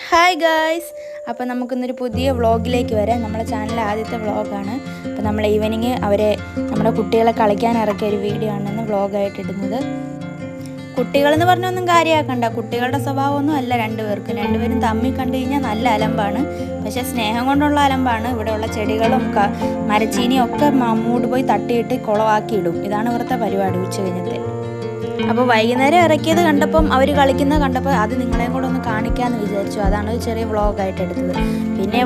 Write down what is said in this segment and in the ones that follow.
Hi guys, അപ്പോൾ നമുക്കിന്നൊരു പുതിയ വ്ളോഗിലേക്ക് വരാം. നമ്മുടെ ചാനലിലെ ആദ്യത്തെ വ്ളോഗാണ്. അപ്പോൾ നമ്മൾ ഈവനിങ് നമ്മുടെ കുട്ടികളെ കളിക്കാൻ ഇറക്കിയ ഒരു വീഡിയോ ആണെന്ന് വ്ളോഗായിട്ട് ഇടുന്നത്. കുട്ടികളെന്ന് പറഞ്ഞൊന്നും കാര്യമാക്കണ്ട, കുട്ടികളുടെ സ്വഭാവമൊന്നും അല്ല രണ്ടുപേരും തമ്മിൽ കണ്ടു കഴിഞ്ഞാൽ നല്ല അലമ്പാണ്. പക്ഷേ സ്നേഹം കൊണ്ടുള്ള അലമ്പാണ്. ഇവിടെയുള്ള ചെടികളും മരച്ചീനിയും ഒക്കെ മൂട് പോയി തട്ടിയിട്ട് കുളവാക്കിയിടും. ഇതാണ് ഇവിടുത്തെ പരിപാടി ഉച്ച കഴിഞ്ഞത്തെ. അപ്പോൾ വൈകുന്നേരം ഇറക്കിയത് കണ്ടപ്പം അവർ കളിക്കുന്നത് കണ്ടപ്പോൾ അത് നിങ്ങളെയും കൂടെ ഒന്ന് കാണിക്കാമെന്ന് വിചാരിച്ചു. അതാണ് ചെറിയ വ്ളോഗായിട്ട് എടുത്തത്. പിന്നെ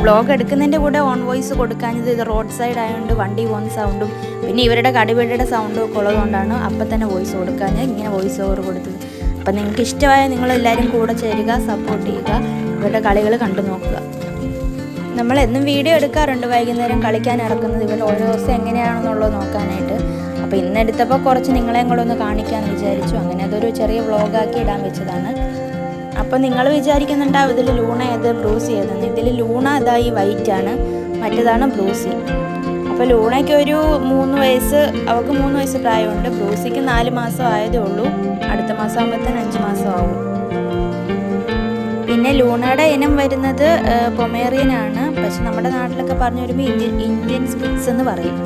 വ്ളോഗ് എടുക്കുന്നതിൻ്റെ കൂടെ ഓൺ വോയിസ് കൊടുക്കാഞ്ഞത് ഇത് റോഡ് സൈഡ് ആയതുകൊണ്ട് വണ്ടി പോകുന്ന സൗണ്ടും പിന്നെ ഇവരുടെ കടിപിടിയുടെ സൗണ്ടും ഒക്കെ ഉള്ളതുകൊണ്ടാണ് അപ്പം തന്നെ വോയിസ് കൊടുക്കാഞ്ഞത് ഇങ്ങനെ വോയിസ് ഓവർ കൊടുത്തത്. അപ്പം നിങ്ങൾക്ക് ഇഷ്ടമായ നിങ്ങളെല്ലാവരും കൂടെ ചേരുക, സപ്പോർട്ട് ചെയ്യുക, ഇവരുടെ കളികൾ കണ്ടു നോക്കുക. നമ്മൾ എന്നും വീഡിയോ എടുക്കാറുണ്ട് വൈകുന്നേരം കളിക്കാൻ ഇറക്കുന്നത്, ഇവർ ഓരോ ദിവസം എങ്ങനെയാണെന്നുള്ളത് നോക്കാനായിട്ട്. അപ്പോൾ ഇന്നെടുത്തപ്പോൾ കുറച്ച് നിങ്ങളെയും കൂടെ ഒന്ന് കാണിക്കാമെന്ന് വിചാരിച്ചു. അങ്ങനെ അതൊരു ചെറിയ വ്ളോഗാക്കി ഇടാൻ വെച്ചതാണ്. അപ്പോൾ നിങ്ങൾ വിചാരിക്കുന്നുണ്ടാവും ഇതിൽ ലൂണ ഏത് ബ്രൂസി ഏതെന്ന്. ഇതിൽ ലൂണ ഇതാ ഈ വൈറ്റാണ്, മറ്റേതാണ് ബ്രൂസി. അപ്പോൾ ലൂണയ്ക്ക് ഒരു 3 വയസ്സ്, അവൾക്ക് 3 വയസ്സ് പ്രായമുണ്ട്. ബ്രൂസിക്ക് 4 മാസം ആയതേ ഉള്ളൂ. അടുത്ത മാസം ആകുമ്പോഴത്തേന് 5 മാസം ആവും. പിന്നെ ലൂണയുടെ ഇനം വരുന്നത് പൊമേറിയനാണ്. പക്ഷെ നമ്മുടെ നാട്ടിലൊക്കെ പറഞ്ഞു വരുമ്പോൾ ഇന്ത്യൻ സ്പിറ്റ്സ് എന്ന് പറയും.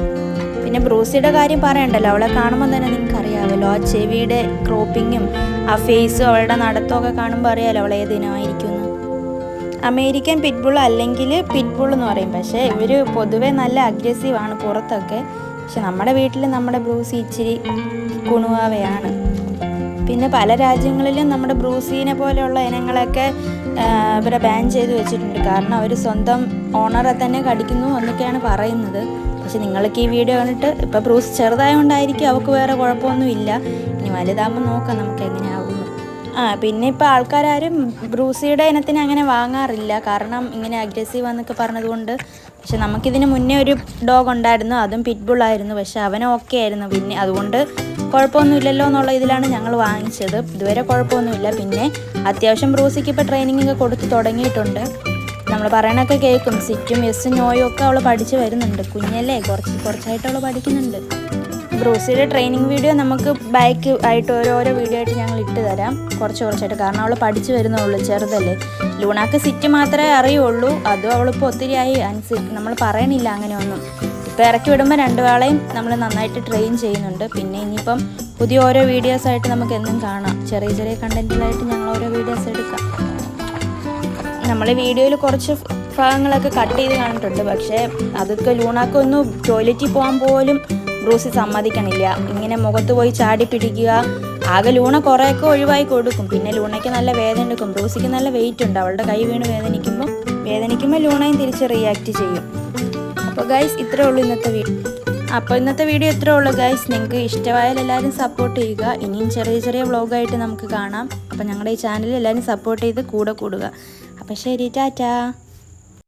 പിന്നെ ബ്രൂസിയുടെ കാര്യം പറയണ്ടല്ലോ, അവളെ കാണുമ്പോൾ തന്നെ നിങ്ങൾക്ക് അറിയാമല്ലോ. ആ ചെവിയുടെ ക്രോപ്പിങ്ങും ആ ഫേസും അവളുടെ നടത്തമൊക്കെ കാണുമ്പോൾ അറിയാമല്ലോ അവൾ ഏതിനായിരിക്കും. അമേരിക്കൻ പിറ്റ്ബുൾ അല്ലെങ്കിൽ പിറ്റ്ബുൾ എന്ന് പറയും. പക്ഷേ ഇവർ പൊതുവേ നല്ല അഗ്രസീവാണ് പുറത്തൊക്കെ. പക്ഷെ നമ്മുടെ വീട്ടിൽ നമ്മുടെ ബ്രൂസി ഇച്ചിരി കുണുവാവയാണ്. പിന്നെ പല രാജ്യങ്ങളിലും നമ്മുടെ ബ്രൂസീനെ പോലെയുള്ള ഇനങ്ങളൊക്കെ ഇവരെ ബാൻ ചെയ്ത് വെച്ചിട്ടുണ്ട്. കാരണം അവർ സ്വന്തം ഓണറെ തന്നെ കടിക്കുന്നു എന്നൊക്കെയാണ് പറയുന്നത്. പക്ഷെ നിങ്ങൾക്ക് ഈ വീഡിയോ കണ്ടിട്ട് ഇപ്പോൾ ബ്രൂസ് ചെറുതായതുകൊണ്ടായിരിക്കും അവൾക്ക് വേറെ കുഴപ്പമൊന്നുമില്ല. ഇനി വലുതാകുമ്പോൾ നോക്കാം നമുക്ക് എങ്ങനെയാവുന്നു. പിന്നെ ഇപ്പോൾ ആൾക്കാരും ബ്രൂസിയുടെ ഇനത്തിന് അങ്ങനെ വാങ്ങാറില്ല, കാരണം ഇങ്ങനെ അഗ്രസീവ് എന്നൊക്കെ പറഞ്ഞതുകൊണ്ട്. പക്ഷെ നമുക്കിതിന് മുന്നേ ഒരു ഡോഗ് ഉണ്ടായിരുന്നു, അതും പിറ്റ്ബുള്ളായിരുന്നു. പക്ഷെ അവനും ഓക്കെ ആയിരുന്നു. പിന്നെ അതുകൊണ്ട് കുഴപ്പമൊന്നുമില്ലല്ലോ എന്നുള്ള ഇതിലാണ് ഞങ്ങൾ വാങ്ങിച്ചത്. ഇതുവരെ കുഴപ്പമൊന്നുമില്ല. പിന്നെ അത്യാവശ്യം ബ്രൂസിക്ക് ഇപ്പോൾ ട്രെയിനിങ് ഒക്കെ കൊടുത്ത് തുടങ്ങിയിട്ടുണ്ട്. നമ്മൾ പറയണൊക്കെ കേൾക്കും. സിറ്റും എസ്സും നോയും ഒക്കെ അവൾ പഠിച്ച് വരുന്നുണ്ട്. കുഞ്ഞല്ലേ, കുറച്ചായിട്ട് അവൾ പഠിക്കുന്നുണ്ട്. ബ്രൂസിയുടെ ട്രെയിനിങ് വീഡിയോ നമുക്ക് ബാക്ക് ആയിട്ട് ഓരോരോ വീഡിയോ ആയിട്ട് ഞങ്ങൾ ഇട്ട് തരാം, കുറച്ചായിട്ട്. കാരണം അവൾ പഠിച്ച് വരുന്നുള്ളൂ, ചെറുതല്ലേ. ലൂണാക്ക് സിറ്റ് മാത്രമേ അറിയുള്ളൂ. അതും അവളിപ്പോൾ ഒത്തിരിയായി നമ്മൾ പറയണില്ല അങ്ങനെയൊന്നും. ഇപ്പോൾ ഇറക്കി വിടുമ്പോൾ 2 ആളെയും നമ്മൾ നന്നായിട്ട് ട്രെയിൻ ചെയ്യുന്നുണ്ട്. പിന്നെ ഇനിയിപ്പം പുതിയ ഓരോ വീഡിയോസായിട്ട് നമുക്ക് എന്നും കാണാം. ചെറിയ കണ്ടൻറ്റുകളായിട്ട് ഞങ്ങൾ ഓരോ വീഡിയോസ് എടുക്കാം. നമ്മൾ വീഡിയോയിൽ കുറച്ച് ഭാഗങ്ങളൊക്കെ കട്ട് ചെയ്ത് കണ്ടിട്ടുണ്ട്. പക്ഷേ അതൊക്കെ ലൂണാക്കൊന്നും ടോയ്ലറ്റിൽ പോകാൻ പോലും ബ്രൂസി സമ്മതിക്കണില്ല. ഇങ്ങനെ മുഖത്ത് പോയി ചാടി പിടിക്കുക. ആകെ ലൂണ കുറേയൊക്കെ ഒഴിവായി കൊടുക്കും. പിന്നെ ലൂണയ്ക്ക് നല്ല വേദന എടുക്കും. ബ്രൂസിക്ക് നല്ല വെയിറ്റ് ഉണ്ട്. അവളുടെ കൈ വീണ് വേദനിക്കുമ്പോൾ ലൂണയും തിരിച്ച് റിയാക്ട് ചെയ്യും. അപ്പോൾ ഗൈസ് ഇത്രേ ഉള്ളൂ ഇന്നത്തെ വീഡിയോ ഇത്രേ ഉള്ളൂ ഗൈസ്. നിങ്ങൾക്ക് ഇഷ്ടമായാൽ എല്ലാവരും സപ്പോർട്ട് ചെയ്യുക. ഇനിയും ചെറിയ വ്ളോഗായിട്ട് നമുക്ക് കാണാം. അപ്പോൾ ഞങ്ങളുടെ ഈ ചാനൽ എല്ലാവരും സപ്പോർട്ട് ചെയ്ത് കൂടെ കൂടുക. അപ്പോൾ ശരി, ടാറ്റാ.